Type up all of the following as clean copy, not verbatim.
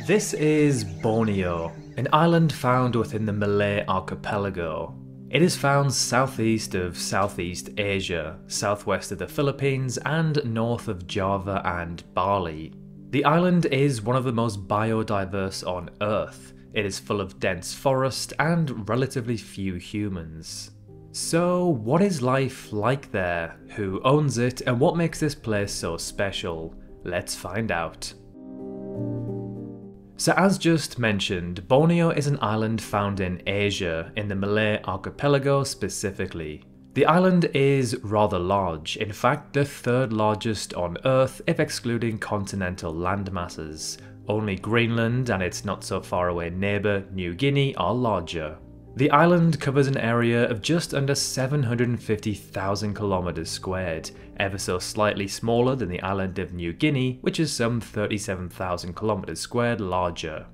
This is Borneo, an island found within the Malay archipelago. It is found southeast of Southeast Asia, southwest of the Philippines, and north of Java and Bali. The island is one of the most biodiverse on Earth. It is full of dense forest and relatively few humans. So what is life like there? Who owns it, and what makes this place so special? Let's find out. So as just mentioned, Borneo is an island found in Asia, in the Malay archipelago specifically. The island is rather large, in fact the third largest on Earth if excluding continental landmasses. Only Greenland and its not so far away neighbour New Guinea are larger. The island covers an area of just under 750,000 kilometers squared, ever so slightly smaller than the island of New Guinea, which is some 37,000 kilometers squared larger.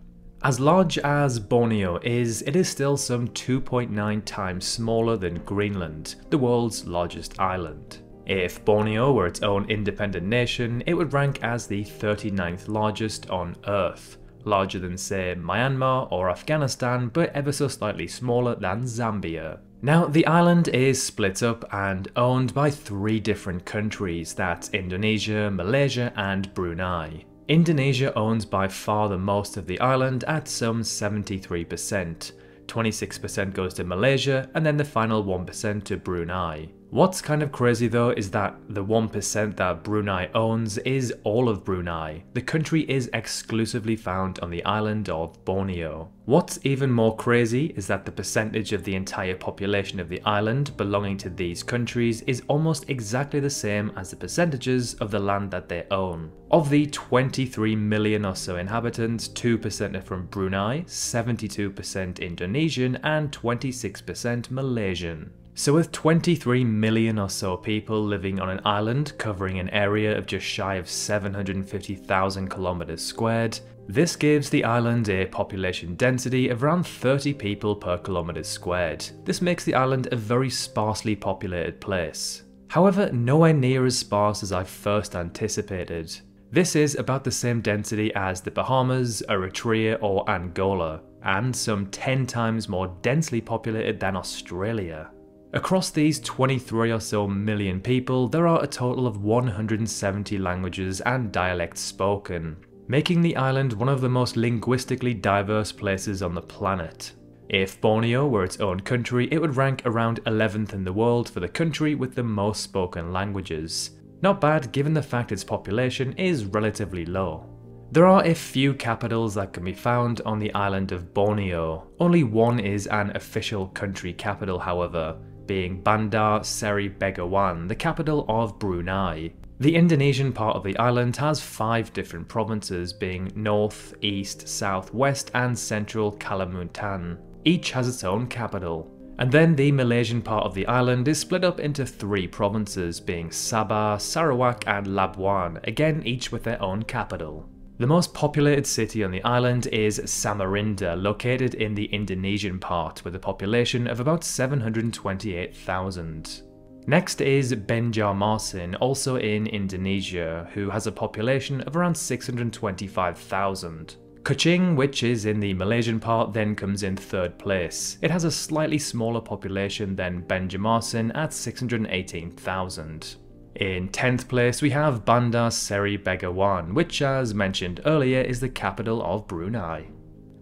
As large as Borneo is, it is still some 2.9 times smaller than Greenland, the world's largest island. If Borneo were its own independent nation, it would rank as the 39th largest on Earth. Larger than say Myanmar or Afghanistan, but ever so slightly smaller than Zambia. Now the island is split up and owned by three different countries, that's Indonesia, Malaysia and Brunei. Indonesia owns by far the most of the island at some 73%, 26% goes to Malaysia and then the final 1% to Brunei. What's kind of crazy though is that the 1% that Brunei owns is all of Brunei. The country is exclusively found on the island of Borneo. What's even more crazy is that the percentage of the entire population of the island belonging to these countries is almost exactly the same as the percentages of the land that they own. Of the 23 million or so inhabitants, 2% are from Brunei, 72% Indonesian and 26% Malaysian. So with 23 million or so people living on an island covering an area of just shy of 750,000 kilometers squared, this gives the island a population density of around 30 people per kilometer squared. This makes the island a very sparsely populated place. However, nowhere near as sparse as I first anticipated. This is about the same density as the Bahamas, Eritrea or Angola, and some 10 times more densely populated than Australia. Across these 23 or so million people, there are a total of 170 languages and dialects spoken, making the island one of the most linguistically diverse places on the planet. If Borneo were its own country, it would rank around 11th in the world for the country with the most spoken languages. Not bad given the fact its population is relatively low. There are a few capitals that can be found on the island of Borneo. Only one is an official country capital however, being Bandar Seri Begawan, the capital of Brunei. The Indonesian part of the island has 5 different provinces being North, East, South, West and Central Kalimantan. Each has its own capital. And then the Malaysian part of the island is split up into 3 provinces being Sabah, Sarawak and Labuan, again each with their own capital. The most populated city on the island is Samarinda, located in the Indonesian part with a population of about 728,000. Next is Banjarmasin, also in Indonesia, who has a population of around 625,000. Kuching, which is in the Malaysian part, then comes in 3rd place. It has a slightly smaller population than Banjarmasin at 618,000. In 10th place we have Bandar Seri Begawan, which as mentioned earlier is the capital of Brunei.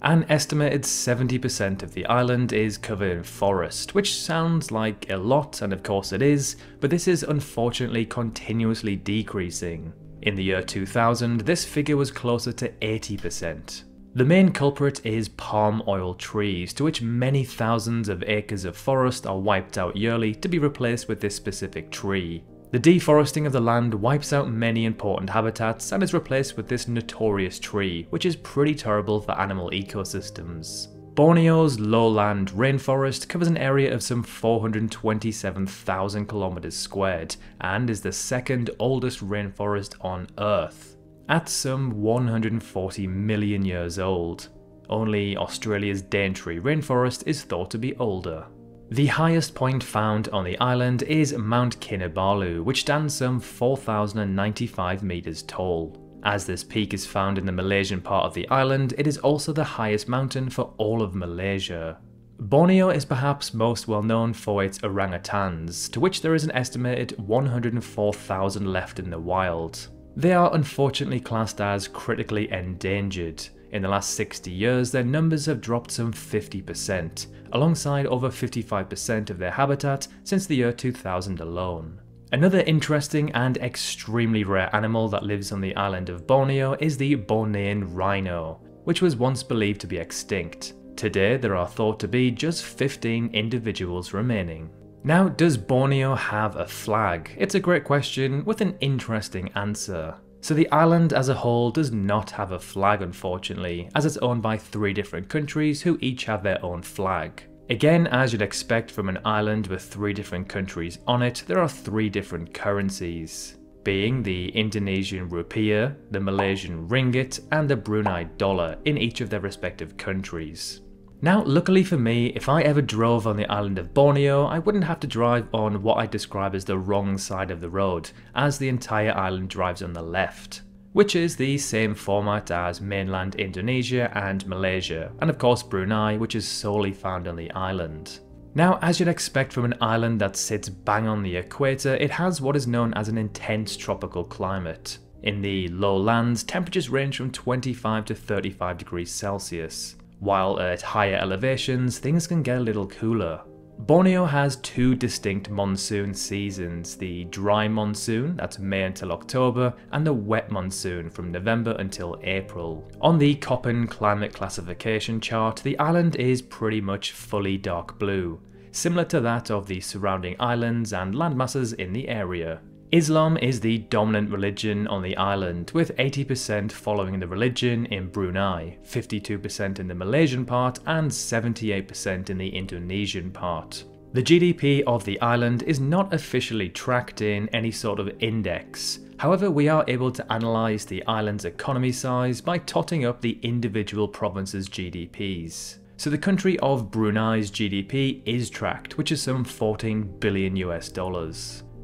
An estimated 70% of the island is covered in forest, which sounds like a lot and of course it is, but this is unfortunately continuously decreasing. In the year 2000 this figure was closer to 80%. The main culprit is palm oil trees, to which many thousands of acres of forest are wiped out yearly to be replaced with this specific tree. The deforesting of the land wipes out many important habitats and is replaced with this notorious tree, which is pretty terrible for animal ecosystems. Borneo's lowland rainforest covers an area of some 427,000 kilometers squared and is the 2nd oldest rainforest on Earth, at some 140 million years old. Only Australia's Daintree rainforest is thought to be older. The highest point found on the island is Mount Kinabalu, which stands some 4,095 meters tall. As this peak is found in the Malaysian part of the island, it is also the highest mountain for all of Malaysia. Borneo is perhaps most well known for its orangutans, to which there is an estimated 104,000 left in the wild. They are unfortunately classed as critically endangered. In the last 60 years, their numbers have dropped some 50%, alongside over 55% of their habitat since the year 2000 alone. Another interesting and extremely rare animal that lives on the island of Borneo is the Bornean rhino, which was once believed to be extinct. Today, there are thought to be just 15 individuals remaining. Now, does Borneo have a flag? It's a great question with an interesting answer. So the island as a whole does not have a flag, unfortunately, as it's owned by 3 different countries who each have their own flag. Again, as you'd expect from an island with 3 different countries on it, there are 3 different currencies, being the Indonesian rupiah, the Malaysian ringgit, and the Brunei dollar in each of their respective countries. Now, luckily for me, if I ever drove on the island of Borneo, I wouldn't have to drive on what I describe as the wrong side of the road, as the entire island drives on the left, which is the same format as mainland Indonesia and Malaysia, and of course Brunei, which is solely found on the island. Now, as you'd expect from an island that sits bang on the equator, it has what is known as an intense tropical climate. In the lowlands, temperatures range from 25 to 35 degrees Celsius. While at higher elevations, things can get a little cooler. Borneo has 2 distinct monsoon seasons, the dry monsoon, that's May until October, and the wet monsoon from November until April. On the Köppen climate classification chart, the island is pretty much fully dark blue, similar to that of the surrounding islands and landmasses in the area. Islam is the dominant religion on the island, with 80% following the religion in Brunei, 52% in the Malaysian part, and 78% in the Indonesian part. The GDP of the island is not officially tracked in any sort of index. However, we are able to analyse the island's economy size by totting up the individual provinces' GDPs. So the country of Brunei's GDP is tracked, which is some $14 billion US.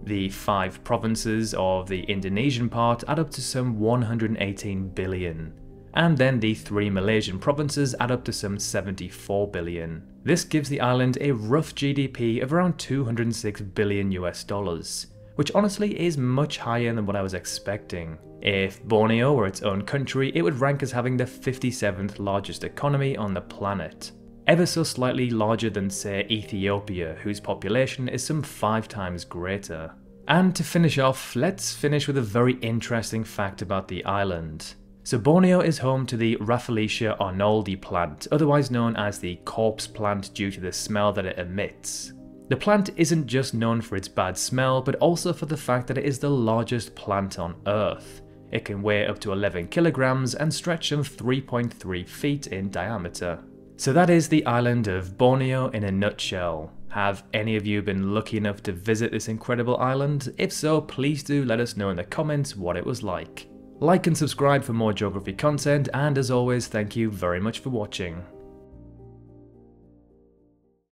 The 5 provinces of the Indonesian part add up to some 118 billion. And then the 3 Malaysian provinces add up to some 74 billion. This gives the island a rough GDP of around 206 billion US, which honestly is much higher than what I was expecting. If Borneo were its own country, it would rank as having the 57th largest economy on the planet. Ever so slightly larger than, say, Ethiopia, whose population is some 5 times greater. And to finish off, let's finish with a very interesting fact about the island. So Borneo is home to the Rafflesia arnoldi plant, otherwise known as the corpse plant due to the smell that it emits. The plant isn't just known for its bad smell, but also for the fact that it is the largest plant on Earth. It can weigh up to 11 kilograms and stretch some 3.3 feet in diameter. So that is the island of Borneo in a nutshell. Have any of you been lucky enough to visit this incredible island? If so, please do let us know in the comments what it was like. Like and subscribe for more geography content, and as always, thank you very much for watching.